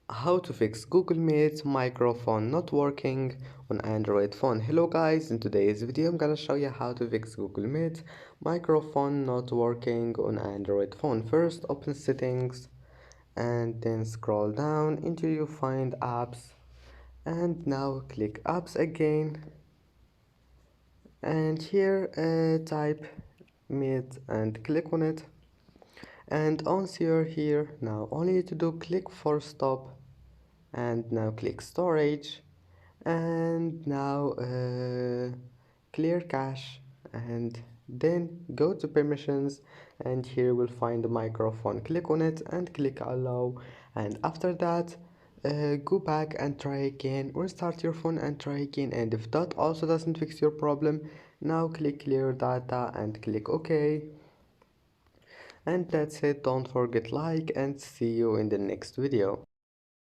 How to fix Google Meet microphone not working on Android phone. Hello guys, in today's video I'm gonna show you how to fix Google Meet microphone not working on Android phone. First open settings and then scroll down until you find apps, and now click apps again, and here type Meet and click on it. And once you're here, now all you need to do, click for stop, and now click storage, and now clear cache, and then go to permissions, and here we'll find the microphone. Click on it and click allow, and after that go back and try again, restart your phone and try again. And if that also doesn't fix your problem, now click clear data and click OK. And that's it. Don't forget like and see you in the next video.